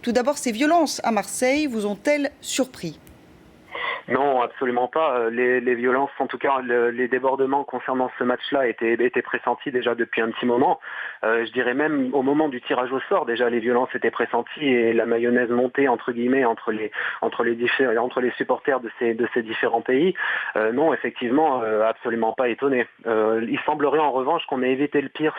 Tout d'abord, ces violences à Marseille vous ont-elles surpris ? Non, absolument pas. Les violences, en tout cas les débordements concernant ce match-là étaient pressentis déjà depuis un petit moment. Je dirais même au moment du tirage au sort, déjà les violences étaient pressenties et la mayonnaise montait entre guillemets entre les supporters de ces différents pays. Non, effectivement, absolument pas étonné. Il semblerait en revanche qu'on ait évité le pire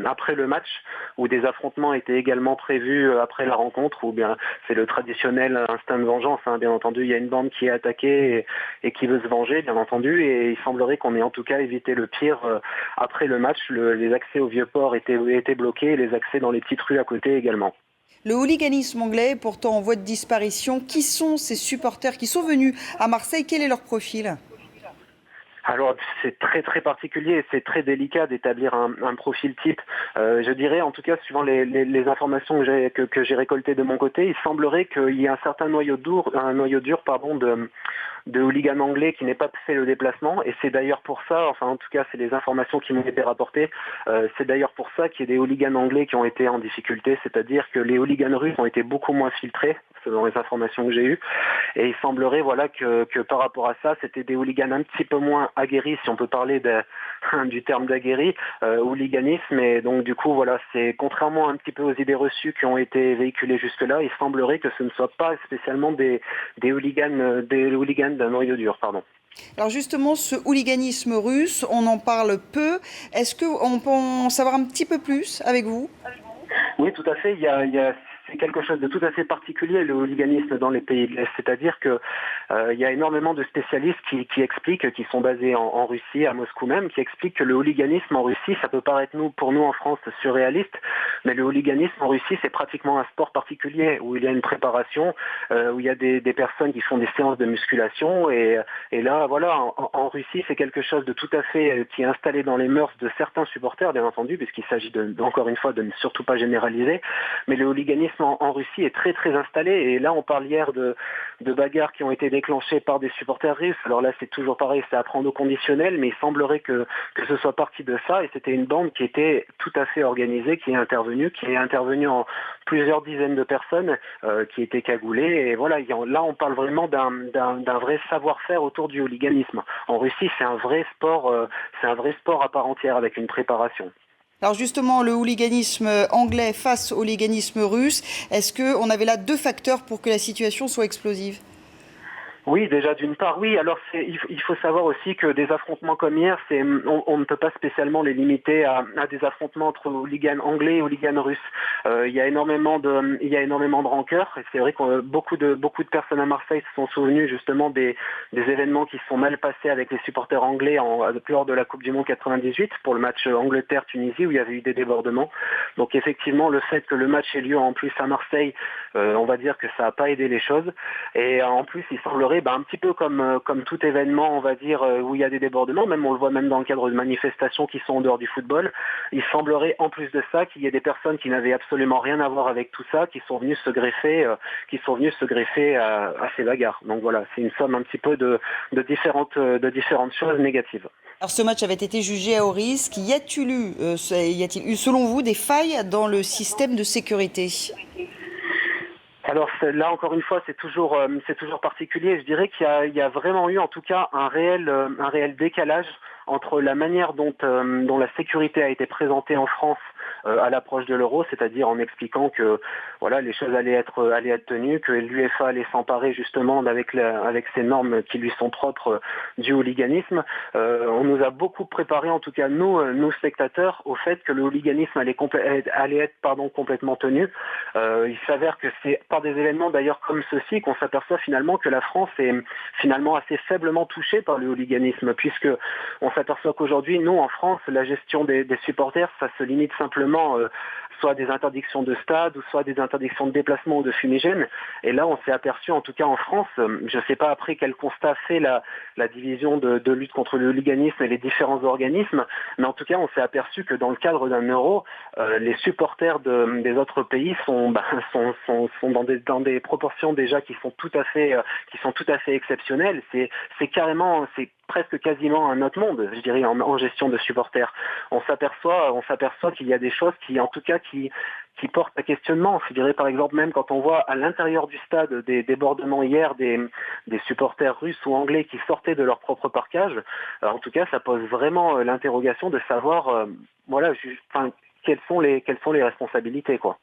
après le match, où des affrontements étaient également prévus après la rencontre, ou bien c'est le traditionnel instinct de vengeance. Bien entendu, il y a une bande qui est attaquée et qui veut se venger, bien entendu, et il semblerait qu'on ait en tout cas évité le pire après le match. Les accès au Vieux-Port étaient bloqués, et les accès dans les petites rues à côté également. Le hooliganisme anglais est pourtant en voie de disparition. Qui sont ces supporters qui sont venus à Marseille ? Quel est leur profil ? Alors c'est très très particulier, c'est très délicat d'établir un profil type. Je dirais, en tout cas, suivant les informations que j'ai récoltées de mon côté, il semblerait qu'il y ait un certain noyau dur de hooligans anglais qui n'ait pas fait le déplacement, et c'est d'ailleurs pour ça, enfin en tout cas c'est les informations qui m'ont été rapportées, c'est d'ailleurs pour ça qu'il y a des hooligans anglais qui ont été en difficulté, c'est-à-dire que les hooligans russes ont été beaucoup moins filtrés, selon les informations que j'ai eues, et il semblerait que par rapport à ça, c'était des hooligans un petit peu moins aguerris, si on peut parler du terme d'aguerri, hooliganisme, et donc du coup voilà, c'est contrairement un petit peu aux idées reçues qui ont été véhiculées jusque-là, il semblerait que ce ne soit pas spécialement des hooligans d'un noyau dur, pardon. Alors justement, ce hooliganisme russe, on en parle peu. Est-ce qu'on peut en savoir un petit peu plus avec vous ? Oui, tout à fait. C'est quelque chose de tout à fait particulier, le hooliganisme dans les pays de l'Est. C'est-à-dire que il y a énormément de spécialistes qui expliquent, qui sont basés en Russie, à Moscou même, qui expliquent que le hooliganisme en Russie, ça peut paraître pour nous en France surréaliste, mais le hooliganisme en Russie, c'est pratiquement un sport particulier où il y a une préparation, où il y a des personnes qui font des séances de musculation, et là, voilà, en Russie, c'est quelque chose de tout à fait qui est installé dans les mœurs de certains supporters, bien entendu, puisqu'il s'agit encore une fois de ne surtout pas généraliser, mais le hooliganisme en Russie est très très installé, et là on parle hier de bagarres qui ont été déclenchées par des supporters russes. Alors là c'est toujours pareil, c'est à prendre au conditionnel, mais il semblerait que ce soit parti de ça, et c'était une bande qui était tout à fait organisée, qui est intervenue en plusieurs dizaines de personnes qui étaient cagoulées, et voilà, là on parle vraiment d'un vrai savoir-faire autour du hooliganisme. En Russie c'est un vrai sport à part entière avec une préparation. Alors justement, le hooliganisme anglais face au hooliganisme russe, est-ce qu'on avait là deux facteurs pour que la situation soit explosive ? Oui, déjà d'une part, oui. Alors il faut savoir aussi que des affrontements comme hier, on ne peut pas spécialement les limiter à des affrontements entre hooligans anglais et hooligans russes. Il y a énormément de rancœur. Et c'est vrai que beaucoup de personnes à Marseille se sont souvenues justement des événements qui se sont mal passés avec les supporters anglais lors de la Coupe du Monde 98 pour le match Angleterre-Tunisie où il y avait eu des débordements. Donc effectivement, le fait que le match ait lieu en plus à Marseille, on va dire que ça n'a pas aidé les choses. Et en plus, il semblerait un petit peu comme tout événement, on va dire, où il y a des débordements, même on le voit même dans le cadre de manifestations qui sont en dehors du football, il semblerait en plus de ça qu'il y ait des personnes qui n'avaient absolument rien à voir avec tout ça, qui sont venues se greffer à ces bagarres. Donc voilà, c'est une somme un petit peu de différentes choses négatives. Alors ce match avait été jugé à haut risque. Y a-t-il eu, selon vous, des failles dans le système de sécurité ? Alors là encore une fois c'est toujours particulier. Je dirais qu'il y a vraiment eu en tout cas un réel décalage entre la manière dont la sécurité a été présentée en France à l'approche de l'Euro, c'est-à-dire en expliquant que voilà, les choses allaient être tenues, que l'UEFA allait s'emparer justement avec ces normes qui lui sont propres du hooliganisme. On nous a beaucoup préparé, en tout cas nous spectateurs, au fait que le hooliganisme allait être complètement tenu. Il s'avère que c'est par des événements d'ailleurs comme ceci qu'on s'aperçoit finalement que la France est finalement assez faiblement touchée par le hooliganisme, puisque on s'aperçoit qu'aujourd'hui, nous en France, la gestion des supporters, ça se limite simplement soit à des interdictions de stade, ou soit à des interdictions de déplacement ou de fumigène. Et là, on s'est aperçu, en tout cas en France, je ne sais pas après quel constat fait la division de lutte contre le hooliganisme et les différents organismes, mais en tout cas, on s'est aperçu que dans le cadre d'un euro, les supporters des autres pays sont dans des proportions déjà qui sont tout à fait exceptionnelles. C'est presque quasiment un autre monde, je dirais, en gestion de supporters. On s'aperçoit qu'il y a des choses qui, en tout cas, qui qui portent à questionnement. Je dirais par exemple même quand on voit à l'intérieur du stade des débordements hier des supporters russes ou anglais qui sortaient de leur propre parkage, en tout cas ça pose vraiment l'interrogation de savoir quelles sont les responsabilités, quoi.